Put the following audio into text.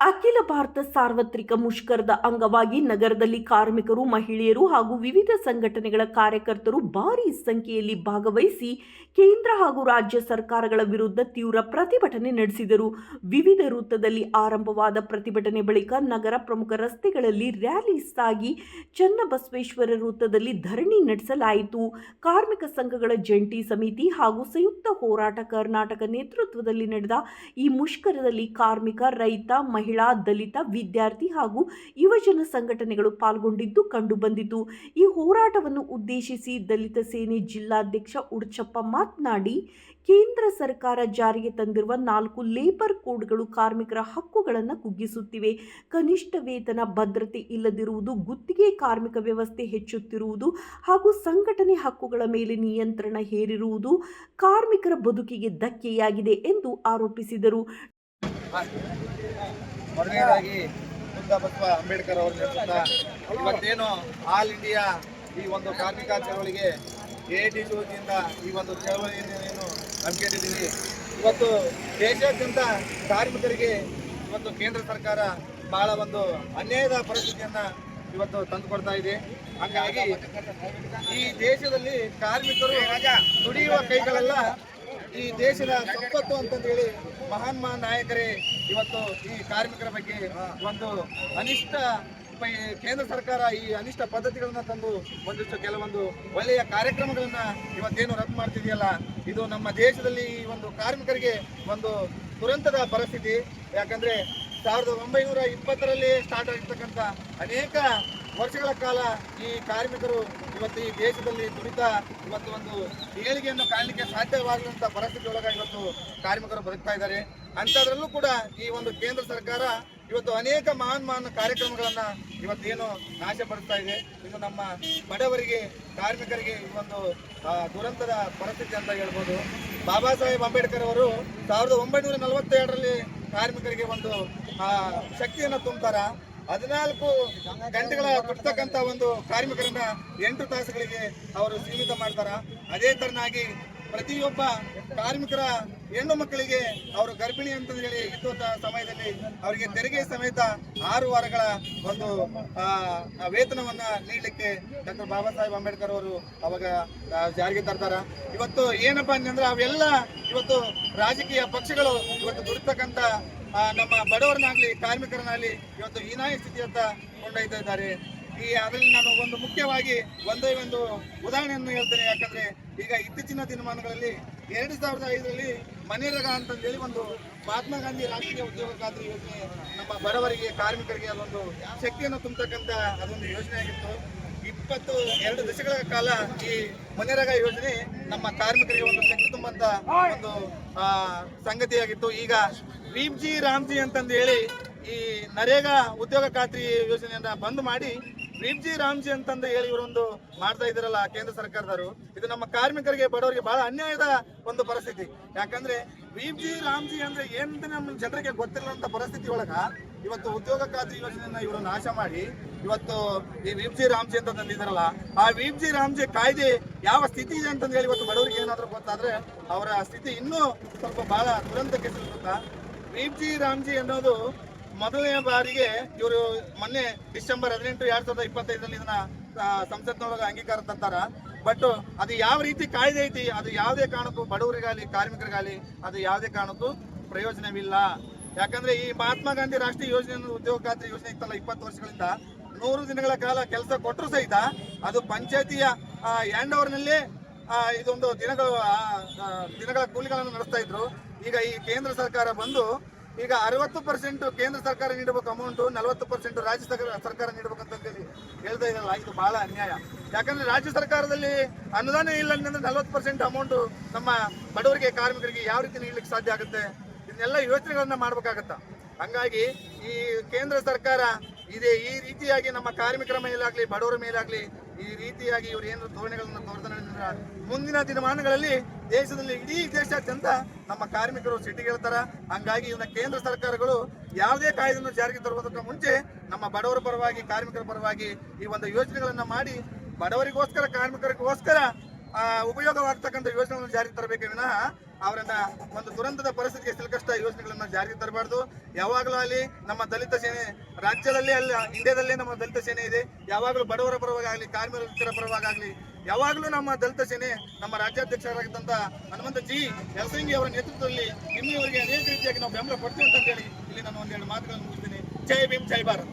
ಅಖಿಲ ಭಾರತ ಸಾರ್ವತ್ರಿಕ ಮುಷ್ಕರದ ಅಂಗವಾಗಿ ನಗರದಲ್ಲಿ ಕಾರ್ಮಿಕರು, ಮಹಿಳೆಯರು ಹಾಗೂ ವಿವಿಧ ಸಂಘಟನೆಗಳ ಕಾರ್ಯಕರ್ತರು ಭಾರೀ ಸಂಖ್ಯೆಯಲ್ಲಿ ಭಾಗವಹಿಸಿ ಕೇಂದ್ರ ಹಾಗೂ ರಾಜ್ಯ ಸರ್ಕಾರಗಳ ವಿರುದ್ಧ ತೀವ್ರ ಪ್ರತಿಭಟನೆ ನಡೆಸಿದರು. ವಿವಿಧ ವೃತ್ತದಲ್ಲಿ ಆರಂಭವಾದ ಪ್ರತಿಭಟನೆ ಬಳಿಕ ನಗರ ಪ್ರಮುಖ ರಸ್ತೆಗಳಲ್ಲಿ ರ್ಯಾಲಿ ಸಾಗಿ ಚನ್ನಬಸವೇಶ್ವರ ವೃತ್ತದಲ್ಲಿ ಧರಣಿ ನಡೆಸಲಾಯಿತು. ಕಾರ್ಮಿಕ ಸಂಘಗಳ ಜಂಟಿ ಸಮಿತಿ ಹಾಗೂ ಸಂಯುಕ್ತ ಹೋರಾಟ ಕರ್ನಾಟಕ ನೇತೃತ್ವದಲ್ಲಿ ನಡೆದ ಈ ಮುಷ್ಕರದಲ್ಲಿ ಕಾರ್ಮಿಕ, ರೈತ, ಮಹಿಳಾ, ದಲಿತ, ವಿದ್ಯಾರ್ಥಿ ಹಾಗೂ ಯುವಜನ ಸಂಘಟನೆಗಳು ಪಾಲ್ಗೊಂಡಿದ್ದು ಕಂಡುಬಂದಿತು. ಈ ಹೋರಾಟವನ್ನು ಉದ್ದೇಶಿಸಿ ದಲಿತ ಸೇನೆ ಜಿಲ್ಲಾಧ್ಯಕ್ಷ ಉಡ್ಚಪ್ಪ ಮಾತನಾಡಿ, ಕೇಂದ್ರ ಸರ್ಕಾರ ಜಾರಿಗೆ ತಂದಿರುವ 4 ಲೇಬರ್ ಕೋಡ್ಗಳು ಕಾರ್ಮಿಕರ ಹಕ್ಕುಗಳನ್ನು ಕುಗ್ಗಿಸುತ್ತಿವೆ. ಕನಿಷ್ಠ ವೇತನ, ಭದ್ರತೆ ಇಲ್ಲದಿರುವುದು, ಗುತ್ತಿಗೆ ಕಾರ್ಮಿಕ ವ್ಯವಸ್ಥೆ ಹೆಚ್ಚುತ್ತಿರುವುದು ಹಾಗೂ ಸಂಘಟನೆ ಹಕ್ಕುಗಳ ಮೇಲೆ ನಿಯಂತ್ರಣ ಹೇರಿರುವುದು ಕಾರ್ಮಿಕರ ಬದುಕಿಗೆ ಧಕ್ಕೆಯಾಗಿದೆ ಎಂದು ಆರೋಪಿಸಿದರು. ಮೊದಲನೇದಾಗಿ ಬಸವ ಅಂಬೇಡ್ಕರ್ ಅವರ ನೇತೃತ್ವ ಇವತ್ತೇನು ಆಲ್ ಇಂಡಿಯಾ ಈ ಒಂದು ಕಾರ್ಮಿಕ ಚಳವಳಿಗೆ ಎಐಟಿಸಿ ವತಿಯಿಂದ ಈ ಒಂದು ಚಳವಳಿಯನ್ನು ಹಮ್ಮಿಕೊಂಡಿದ್ದೀವಿ. ಇವತ್ತು ದೇಶಾದ್ಯಂತ ಕಾರ್ಮಿಕರಿಗೆ ಇವತ್ತು ಕೇಂದ್ರ ಸರ್ಕಾರ ಬಹಳ ಒಂದು ಅನ್ಯಾಯದ ಪರಿಸ್ಥಿತಿಯನ್ನು ಇವತ್ತು ತಂದುಕೊಡ್ತಾ ಇದೆ. ಹಾಗಾಗಿ ಈ ದೇಶದಲ್ಲಿ ಕಾರ್ಮಿಕರು ದುಡಿಯುವ ಕೈಗಳೆಲ್ಲ ಈ ದೇಶದ ಸಂಪತ್ತು ಅಂತಂದೇಳಿ ಮಹಾನ್ ನಾಯಕರೇ ಇವತ್ತು ಈ ಕಾರ್ಮಿಕರ ಬಗ್ಗೆ ಒಂದು ಅನಿಷ್ಟ ಕೇಂದ್ರ ಸರ್ಕಾರ ಈ ಅನಿಷ್ಟ ಪದ್ಧತಿಗಳನ್ನ ತಂದು ಒಂದಿಷ್ಟು ಕೆಲವೊಂದು ಒಳ್ಳೆಯ ಕಾರ್ಯಕ್ರಮಗಳನ್ನ ಇವತ್ತೇನು ರದ್ದು ಮಾಡ್ತಿದೆಯಲ್ಲ, ಇದು ನಮ್ಮ ದೇಶದಲ್ಲಿ ಈ ಒಂದು ಕಾರ್ಮಿಕರಿಗೆ ಒಂದು ದುರಂತದ ಪರಿಸ್ಥಿತಿ. ಯಾಕಂದ್ರೆ 1920ರಲ್ಲಿ ಸ್ಟಾರ್ಟ್ ಆಗಿರ್ತಕ್ಕಂಥ ಅನೇಕ ವರ್ಷಗಳ ಕಾಲ ಈ ಕಾರ್ಮಿಕರು ಇವತ್ತು ಈ ದೇಶದಲ್ಲಿ ದುಡಿತಾ ಇವತ್ತು ಒಂದು ಏಳಿಗೆಯನ್ನು ಕಾಣಲಿಕ್ಕೆ ಸಾಧ್ಯವಾಗದಂಥ ಪರಿಸ್ಥಿತಿ ಒಳಗೆ ಇವತ್ತು ಕಾರ್ಮಿಕರು ಬದುಕ್ತಾ ಇದ್ದಾರೆ. ಅಂಥದ್ರಲ್ಲೂ ಕೂಡ ಈ ಒಂದು ಕೇಂದ್ರ ಸರ್ಕಾರ ಇವತ್ತು ಅನೇಕ ಮಹಾನ್ ಕಾರ್ಯಕ್ರಮಗಳನ್ನು ಇವತ್ತೇನು ನಾಶಪಡಿಸ್ತಾ ಇದೆ. ಇದು ನಮ್ಮ ಬಡವರಿಗೆ, ಕಾರ್ಮಿಕರಿಗೆ ಈ ಒಂದು ದುರಂತದ ಪರಿಸ್ಥಿತಿ ಅಂತ ಹೇಳ್ಬೋದು. ಬಾಬಾ ಸಾಹೇಬ್ ಅಂಬೇಡ್ಕರ್ ಅವರು 1942ರಲ್ಲಿ ಕಾರ್ಮಿಕರಿಗೆ ಒಂದು ಶಕ್ತಿಯನ್ನು ತುಂಬ್ತಾರ. 14 ಗಂಟೆಗಳ ದುಡ್ತಕ್ಕಂಥ ಒಂದು ಕಾರ್ಮಿಕರನ್ನ 8 ತಾಸುಗಳಿಗೆ ಅವರು ಸೀಮಿತ ಮಾಡ್ತಾರ. ಅದೇ ತರನಾಗಿ ಪ್ರತಿಯೊಬ್ಬ ಕಾರ್ಮಿಕರ ಹೆಣ್ಣು ಮಕ್ಕಳಿಗೆ ಅವರು ಗರ್ಭಿಣಿ ಅಂತ ಹೇಳಿ ಇದ್ದ ಸಮಯದಲ್ಲಿ ಅವರಿಗೆ ತೆರಿಗೆ ಸಮೇತ 6 ವಾರಗಳ ಒಂದು ವೇತನವನ್ನ ನೀಡಲಿಕ್ಕೆ ಡಾಕ್ಟರ್ ಬಾಬಾ ಸಾಹೇಬ್ ಅಂಬೇಡ್ಕರ್ ಅವರು ಅವಾಗ ಜಾರಿಗೆ ತರ್ತಾರ. ಇವತ್ತು ಏನಪ್ಪಾ ಅಂದ್ರೆ ಅವೆಲ್ಲ ಇವತ್ತು ರಾಜಕೀಯ ಪಕ್ಷಗಳು ಇವತ್ತು ದುಡಿತಕ್ಕಂಥ ನಮ್ಮ ಬಡವರನ್ನಾಗಲಿ ಕಾರ್ಮಿಕರನ್ನಾಗಲಿ ಇವತ್ತು ಹೀನಾಯ ಸ್ಥಿತಿಯತ್ತ ಕೊಂಡೊಯ್ತಾ ಇದ್ದಾರೆ. ಅದರಲ್ಲಿ ನಾನು ಒಂದು ಮುಖ್ಯವಾಗಿ ಒಂದೇ ಒಂದು ಉದಾಹರಣೆಯನ್ನು ಹೇಳ್ತೇನೆ. ಯಾಕಂದ್ರೆ ಈಗ ಇತ್ತೀಚಿನ ದಿನಮಾನಗಳಲ್ಲಿ 2005ರಲ್ಲಿ ಮನೇರಗಾ ಅಂತಂದೇಳಿ ಒಂದು ಮಹಾತ್ಮ ಗಾಂಧಿ ರಾಷ್ಟ್ರೀಯ ಉದ್ಯೋಗ ಖಾತ್ರಿ ಯೋಜನೆ ನಮ್ಮ ಬಡವರಿಗೆ, ಕಾರ್ಮಿಕರಿಗೆ ಅದೊಂದು ಶಕ್ತಿಯನ್ನು ತುಂಬತಕ್ಕಂಥ ಅದೊಂದು ಯೋಜನೆ ಆಗಿತ್ತು. 22 ದಶಕಗಳ ಕಾಲ ಈ ಮನೇರಗಾ ಯೋಜನೆ ನಮ್ಮ ಕಾರ್ಮಿಕರಿಗೆ ಒಂದು ಶಕ್ತಿ ತುಂಬಂತ ಒಂದು ಸಂಗತಿಯಾಗಿತ್ತು. ಈಗ ವೀಪ್ಜಿ ರಾಮ್ಜಿ ಅಂತಂದು ಹೇಳಿ ಈ ನರೇಗಾ ಉದ್ಯೋಗ ಖಾತ್ರಿ ಯೋಜನೆಯನ್ನ ಬಂದ್ ಮಾಡಿ ವೀಪ್ಜಿ ರಾಮ್ಜಿ ಅಂತಂದು ಹೇಳಿ ಇವರೊಂದು ಮಾಡ್ತಾ ಇದ್ದಾರಲ್ಲ ಕೇಂದ್ರ ಸರ್ಕಾರದವರು, ಇದು ನಮ್ಮ ಕಾರ್ಮಿಕರಿಗೆ, ಬಡವರಿಗೆ ಬಹಳ ಅನ್ಯಾಯದ ಒಂದು ಪರಿಸ್ಥಿತಿ. ಯಾಕಂದ್ರೆ ವೀಪ್ಜಿ ರಾಮ್ಜಿ ಅಂದ್ರೆ ಏನಂತ ನಮ್ಮ ಜನರಿಗೆ ಗೊತ್ತಿಲ್ಲಂತ ಪರಿಸ್ಥಿತಿ ಒಳಗ ಇವತ್ತು ಉದ್ಯೋಗ ಖಾತ್ರಿ ಯೋಜನೆಯನ್ನ ಇವರು ನಾಶ ಮಾಡಿ ಇವತ್ತು ಈ ವೀಪ್ಜಿ ರಾಮ್ಜಿ ಅಂತ ತಂದಿದ್ದಾರಲ್ಲ, ಆ ವೀಪ್ಜಿ ರಾಮ್ಜಿ ಕಾಯ್ದೆ ಯಾವ ಸ್ಥಿತಿ ಇದೆ ಅಂತಂದು ಹೇಳಿ ಇವತ್ತು ಬಡವರಿಗೆ ಏನಾದ್ರೂ ಗೊತ್ತಾದ್ರೆ ಅವರ ಸ್ಥಿತಿ ಇನ್ನೂ ಸ್ವಲ್ಪ ಬಹಳ ದುರಂತಕ್ಕೆ ಸಿಗುತ್ತಾ. ವೀಪ್ಜಿ ರಾಮ್ಜಿ ಅನ್ನೋದು ಮೊದಲನೇ ಬಾರಿಗೆ ಇವರು ಮೊನ್ನೆ ಡಿಸೆಂಬರ್ 18, 2025ರಲ್ಲಿ ಇದನ್ನ ಸಂಸತ್ನೊಳಗೆ ಅಂಗೀಕಾರ ತಂತಾರ. ಬಟ್ ಅದು ಯಾವ ರೀತಿ ಕಾಯ್ದೆ ಐತಿ, ಅದು ಯಾವುದೇ ಕಾರಣಕ್ಕೂ ಬಡವರಿಗಾಗಲಿ ಕಾರ್ಮಿಕರಿಗಾಗಲಿ ಅದು ಯಾವುದೇ ಕಾರಣಕ್ಕೂ ಪ್ರಯೋಜನವಿಲ್ಲ. ಯಾಕಂದ್ರೆ ಈ ಮಹಾತ್ಮ ಗಾಂಧಿ ರಾಷ್ಟ್ರೀಯ ಯೋಜನೆ ಉದ್ಯೋಗ ಖಾತ್ರಿ ಯೋಜನೆ ಇತ್ತಲ್ಲ, 20 ವರ್ಷಗಳಿಂದ 100 ದಿನಗಳ ಕಾಲ ಕೆಲಸ ಕೊಟ್ಟರು ಸಹಿತ ಅದು ಪಂಚಾಯತಿಯ ಹ್ಯಾಂಡ್ ಓವರ್ನಲ್ಲೇ ಇದೊಂದು ದಿನಗಳ ಕೂಲಿಗಳನ್ನು ನಡೆಸ್ತಾ ಇದ್ರು. ಈಗ ಈ ಕೇಂದ್ರ ಸರ್ಕಾರ ಬಂದು ಈಗ 60% ಕೇಂದ್ರ ಸರ್ಕಾರ ನೀಡಬೇಕು ಅಮೌಂಟ್, 40% ರಾಜ್ಯ ಸರ್ಕಾರ ನೀಡಬೇಕಂತ ಹೇಳಿ ಹೇಳ್ತಾ ಇರಲ್ಲ. ಇದು ಬಹಳ ಅನ್ಯಾಯ. ಯಾಕಂದ್ರೆ ರಾಜ್ಯ ಸರ್ಕಾರದಲ್ಲಿ ಅನುದಾನ ಇಲ್ಲ ಅಂದ್ರೆ 40% ಅಮೌಂಟ್ ನಮ್ಮ ಬಡವರಿಗೆ, ಕಾರ್ಮಿಕರಿಗೆ ಯಾವ ರೀತಿ ನೀಡಲಿಕ್ಕೆ ಸಾಧ್ಯ ಆಗುತ್ತೆ? ಇದನ್ನೆಲ್ಲ ಯೋಚನೆಗಳನ್ನ ಮಾಡ್ಬೇಕಾಗತ್ತ. ಹಂಗಾಗಿ ಈ ಕೇಂದ್ರ ಸರ್ಕಾರ ಈ ರೀತಿಯಾಗಿ ನಮ್ಮ ಕಾರ್ಮಿಕರ ಮೇಲಾಗ್ಲಿ, ಬಡವರ ಮೇಲಾಗ್ಲಿ ಈ ರೀತಿಯಾಗಿ ಇವರು ಏನು ಧೋರಣೆಗಳನ್ನು ತೋರ್ತಾನೆ ಮುಂದಿನ ದಿನಮಾನಗಳಲ್ಲಿ ದೇಶದಲ್ಲಿ ಇಡೀ ದೇಶಾದ್ಯಂತ ನಮ್ಮ ಕಾರ್ಮಿಕರು ಸಿಟ್ಟಿಗೇಳ್ತಾರ. ಹಂಗಾಗಿ ಇವನ್ನ ಕೇಂದ್ರ ಸರ್ಕಾರಗಳು ಯಾವುದೇ ಕಾಯ್ದೆಯನ್ನು ಜಾರಿಗೆ ತರುವುದಕ್ಕೆ ಮುಂಚೆ ನಮ್ಮ ಬಡವರ ಪರವಾಗಿ, ಕಾರ್ಮಿಕರ ಪರವಾಗಿ ಈ ಒಂದು ಯೋಜನೆಗಳನ್ನ ಮಾಡಿ ಬಡವರಿಗೋಸ್ಕರ, ಕಾರ್ಮಿಕರಿಗೋಸ್ಕರ ಉಪಯೋಗವಾಗ್ತಕ್ಕಂಥ ಯೋಜನೆಗಳನ್ನು ಜಾರಿಗೆ ತರಬೇಕೆ ವಿನಃ ಅವರನ್ನ ಒಂದು ದುರಂತದ ಪರಿಸ್ಥಿತಿಗೆ ಸಿಲುಕಷ್ಟ ಯೋಜನೆಗಳನ್ನ ಜಾರಿಗೆ ತರಬಾರ್ದು. ಯಾವಾಗಲೂ ಅಲ್ಲಿ ನಮ್ಮ ದಲಿತ ಸೇನೆ ರಾಜ್ಯದಲ್ಲಿ ಅಲ್ಲ ಇಂಡಿಯಾದಲ್ಲೇ ನಮ್ಮ ದಲಿತ ಸೇನೆ ಇದೆ. ಯಾವಾಗಲೂ ಬಡವರ ಪರವಾಗಲಿ ಕಾರ್ಮಿಕರ ಪರವಾಗಲಿ ಯಾವಾಗಲೂ ನಮ್ಮ ದಲಿತ ಸೇನೆ ನಮ್ಮ ರಾಜ್ಯಾಧ್ಯಕ್ಷರಾಗಿದ್ದಂಥ ಹನುಮಂತ ಜಿ ಯಲಸಂಗಿ ಅವರ ನೇತೃತ್ವದಲ್ಲಿ ಇನ್ನೂವರೆಗೆ ಅನೇಕ ರೀತಿಯಾಗಿ ನಾವು ಬೆಂಬಲ ಕೊಡ್ತೀವಿ ಅಂತ ಹೇಳಿ ಇಲ್ಲಿ ನಾನು ಒಂದೆರಡು ಮಾತುಗಳನ್ನು ಮುಗಿಸ್ತೀನಿ. ಜೈ ಭೀಮ್, ಜೈ ಭಾರತ್.